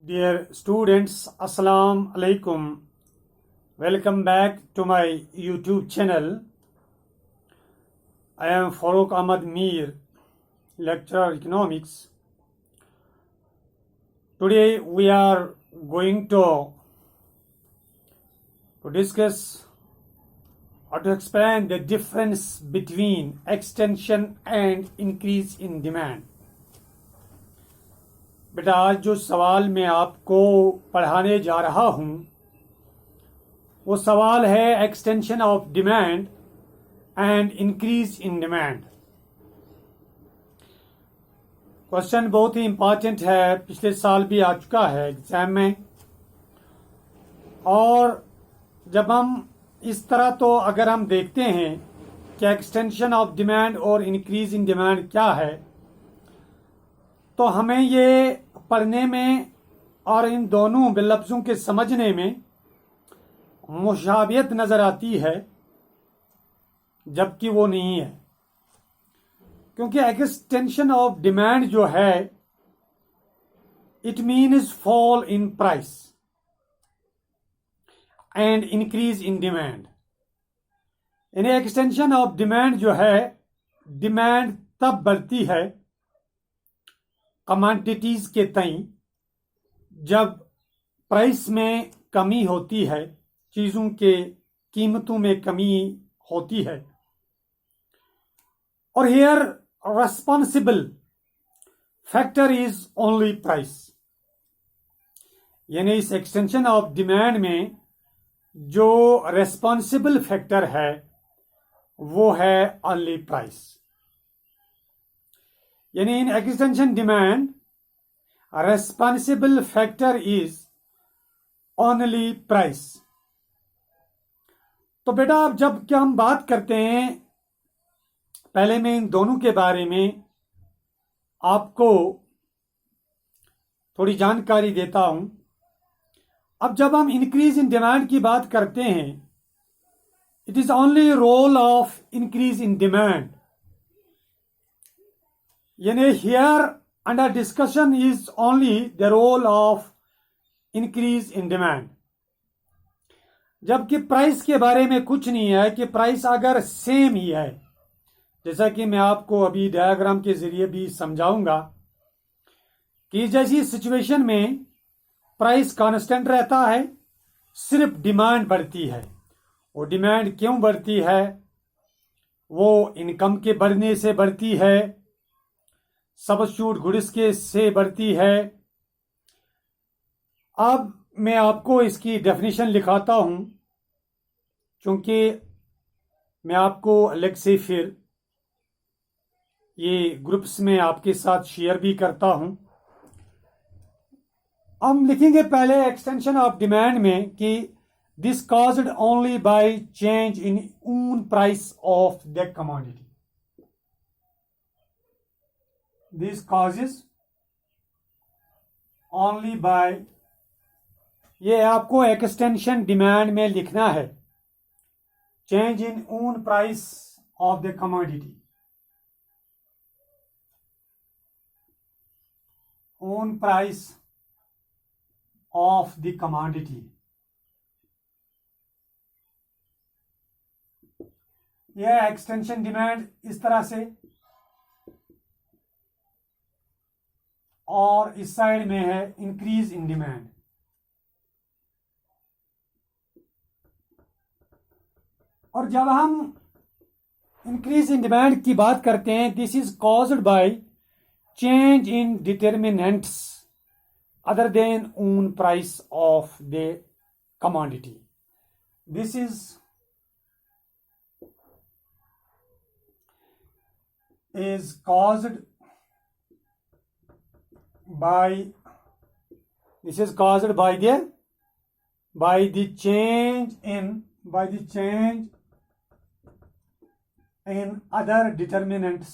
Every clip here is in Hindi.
Dear students, Assalamu alaikum. Welcome back to my YouTube channel. I am Farooq Ahmad Mir, lecturer economics. Today we are going to discuss or to explain the difference between extension and increase in demand. बेटा आज जो सवाल मैं आपको पढ़ाने जा रहा हूं वो सवाल है extension of demand and increase in demand. Question बहुत ही इंपॉर्टेंट है, पिछले साल भी आ चुका है एग्जाम में। और जब हम इस तरह तो अगर हम देखते हैं कि एक्सटेंशन ऑफ डिमांड और इंक्रीज इन डिमांड क्या है, तो हमें ये पढ़ने में और इन दोनों लफ्ज़ों के समझने में मुशाबियत नज़र आती है, जबकि वो नहीं है। क्योंकि एक्सटेंशन ऑफ डिमांड जो है it means fall in price and increase in demand. यानी एक्सटेंशन ऑफ डिमांड जो है, डिमांड तब बढ़ती है कमोडिटीज के तई जब प्राइस में कमी होती है, चीज़ों के कीमतों में कमी होती है। और here responsible factor is only price. यानी इस एक्सटेंशन ऑफ डिमांड में जो रेस्पॉन्सिबल फैक्टर है वो है ओनली प्राइस। यानी in extension demand responsible factor is only price. तो बेटा अब जब क्या हम बात करते हैं, पहले मैं इन दोनों के बारे में आपको थोड़ी जानकारी देता हूं। अब जब हम इंक्रीज इन डिमांड की बात करते हैं, it is only role of increase in demand. यानी here under discussion is only the role of increase in demand, जबकि प्राइस के बारे में कुछ नहीं है कि प्राइस अगर सेम ही है, जैसा कि मैं आपको अभी डायग्राम के जरिए भी समझाऊंगा कि जैसी सिचुएशन में प्राइस कांस्टेंट रहता है, सिर्फ डिमांड बढ़ती है। वो डिमांड क्यों बढ़ती है? वो इनकम के बढ़ने से बढ़ती है, सब्स्टिट्यूट गुड्स के से बढ़ती है। अब मैं आपको इसकी डेफिनेशन लिखाता हूं, क्योंकि मैं आपको अलग से फिर ये ग्रुप्स में आपके साथ शेयर भी करता हूं। हम लिखेंगे पहले एक्सटेंशन ऑफ डिमांड में कि this caused only by change in own price of the commodity. This causes only by, ये आपको एक्सटेंशन डिमांड में लिखना है, change in own price of the commodity. Own price of the commodity, यह एक्सटेंशन डिमांड इस तरह से, और इस साइड में है इंक्रीज इन डिमांड। और जब हम इंक्रीज इन डिमांड की बात करते हैं, this is caused by change in determinants other than own price of the commodity. This is caused by the change in other determinants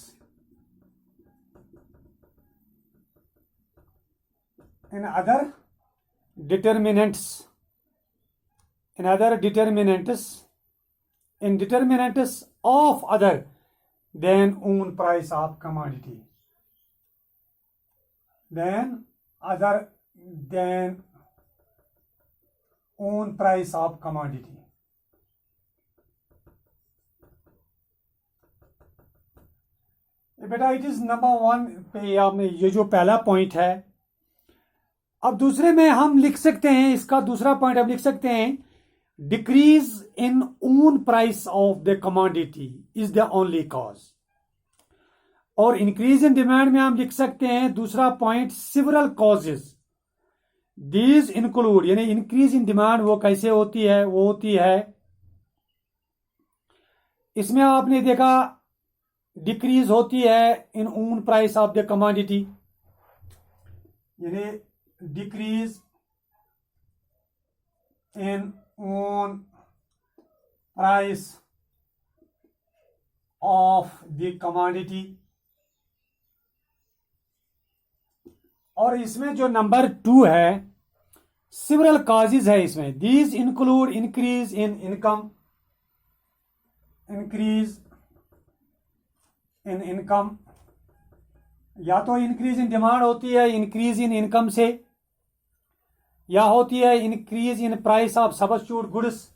of other than own price of commodity, then other than own price of commodity. बेटा इट इज नंबर 1 पे ये जो पहला पॉइंट है। अब दूसरे में हम लिख सकते हैं, इसका दूसरा पॉइंट हम लिख सकते हैं, decrease in own price of the commodity is the only cause. और इंक्रीज इन डिमांड में हम लिख सकते हैं दूसरा point, several causes these include, यानी इंक्रीज इन डिमांड वो कैसे होती है, वो होती है, इसमें आपने देखा डिक्रीज होती है in own price of the commodity, यानी decrease in own price of the commodity. और इसमें जो नंबर 2 है, सिवरल कॉजेज है इसमें, these include increase in income, increase in income, या तो इंक्रीज इन डिमांड होती है इंक्रीज इन इनकम से, या होती है increase in price of substitute goods,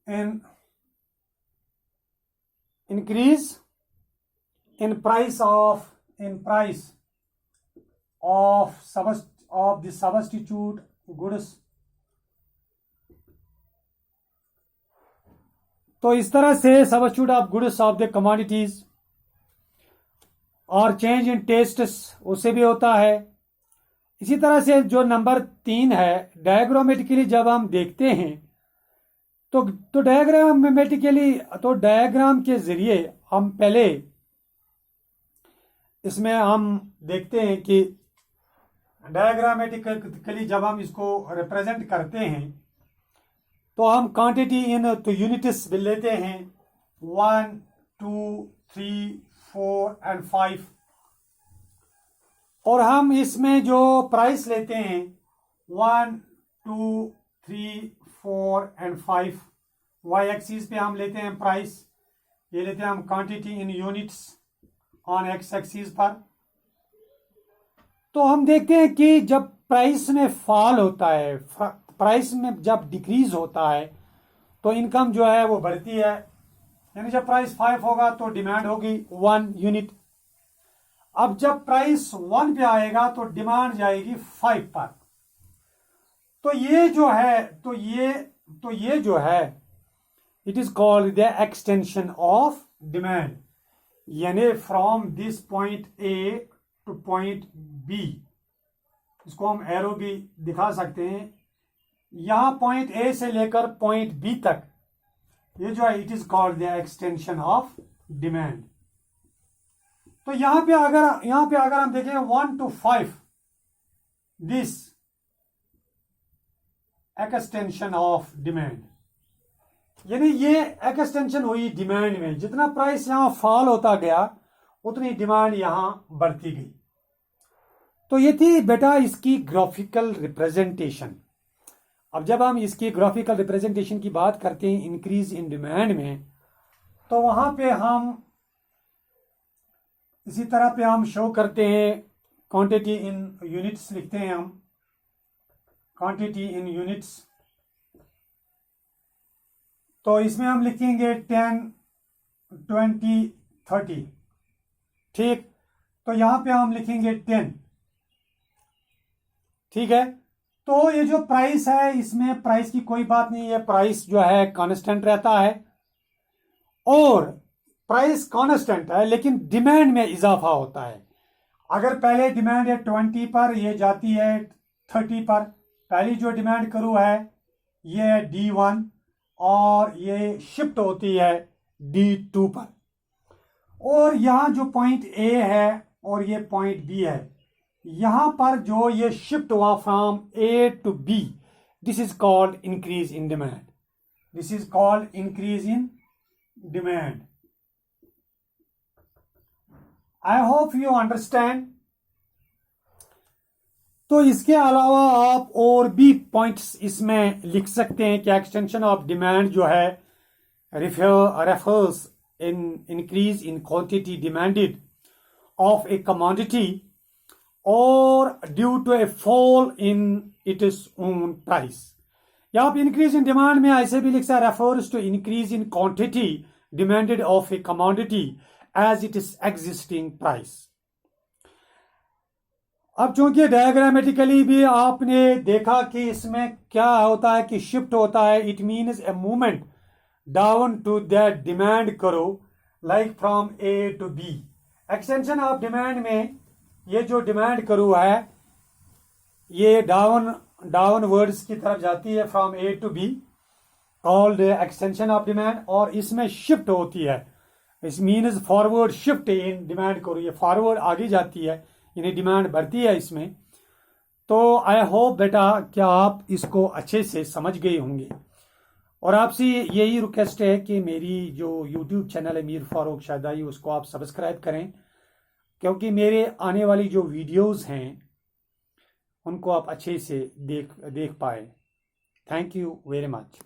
in increase in price of the substitute goods। तो इस तरह से substitute of goods of the commodities, और चेंज इन टेस्ट्स उससे भी होता है। इसी तरह से जो नंबर 3 है, डायग्रामेटिकली जब हम देखते हैं तो डायग्राम के जरिए हम पहले इसमें हम देखते हैं कि डायग्रामेटिकली जब हम इसको रिप्रेजेंट करते हैं तो हम क्वांटिटी इन तो यूनिट्स भी लेते हैं, 1 2 3 4 एंड 5, और हम इसमें जो प्राइस लेते हैं 1 2 3 4 एंड 5, वाई एक्सिस पे हम लेते हैं प्राइस, ये लेते हैं हम quantity in units on x axis पर। तो हम देखते हैं कि जब प्राइस में फॉल होता है, प्राइस में जब डिक्रीज होता है तो इनकम जो है वो बढ़ती है, यानी जब प्राइस 5 होगा तो डिमांड होगी 1 यूनिट। अब जब प्राइस 1 पे आएगा तो डिमांड जाएगी 5 पर। तो ये जो है it is called the extension of demand, यानी from this point A to point B, इसको हम एरो भी दिखा सकते हैं, यहां पॉइंट ए से लेकर पॉइंट बी तक, ये जो है it is called the extension of demand. तो यहां पे अगर हम देखें 1 to 5, this extension of demand, यानी ये एक्सटेंशन हुई डिमांड में, जितना प्राइस यहां फॉल होता गया उतनी डिमांड यहां बढ़ती गई। तो ये थी बेटा इसकी ग्राफिकल रिप्रेजेंटेशन। अब जब हम इसकी ग्राफिकल रिप्रेजेंटेशन की बात करते हैं इंक्रीज इन डिमांड में, तो वहां पे हम इसी तरह पे हम शो करते हैं, क्वांटिटी इन यूनिट्स लिखते हैं हम, क्वांटिटी इन यूनिट्स। तो इसमें हम लिखेंगे 10 20 30, ठीक। तो यहां पे हम लिखेंगे 10, ठीक है। तो ये जो प्राइस है इसमें प्राइस की कोई बात नहीं है, प्राइस जो है कांस्टेंट रहता है, और प्राइस कांस्टेंट है लेकिन डिमांड में इजाफा होता है। अगर पहले डिमांड है 20 पर, ये जाती है 30 पर। पहली जो डिमांड करूँ है ये है D1 और ये शिफ्ट होती है D2 पर। और यहाँ जो पॉइंट A है और ये पॉइंट B है, यहाँ पर जो ये शिफ्ट हुआ from A to B, this is called increase in demand, this is called increase in demand. I hope you understand. तो इसके अलावा आप और भी पॉइंट्स इसमें लिख सकते हैं कि एक्सटेंशन ऑफ डिमांड जो है refers in increase in quantity demanded of a commodity or due to a fall in its own price. या आप increase in demand में ऐसे भी लिख सकते हैं, refers to increase in quantity demanded of a commodity as its existing price. अब चूंकि डायग्रामेटिकली भी आपने देखा कि इसमें क्या होता है कि शिफ्ट होता है, it means a movement down to that demand करो, like from A to B. Extension of demand में ये जो डिमांड करो है ये डाउन वर्ड्स की तरफ जाती है from A to B, called extension of demand. और इसमें शिफ्ट होती है, इस means forward shift in demand करो, ये फॉरवर्ड आगे जाती है, यानी डिमांड बढ़ती है इसमें. तो आई होप बेटा क्या आप इसको अच्छे से समझ गए होंगे. और आपसे यही रिक्वेस्ट है कि मेरी जो यूट्यूब चैनल है मीर फारूक शादाई, उसको आप सब्सक्राइब करें, क्योंकि मेरे आने वाली जो वीडियोस हैं उनको आप अच्छे से देख पाए. Thank you very much.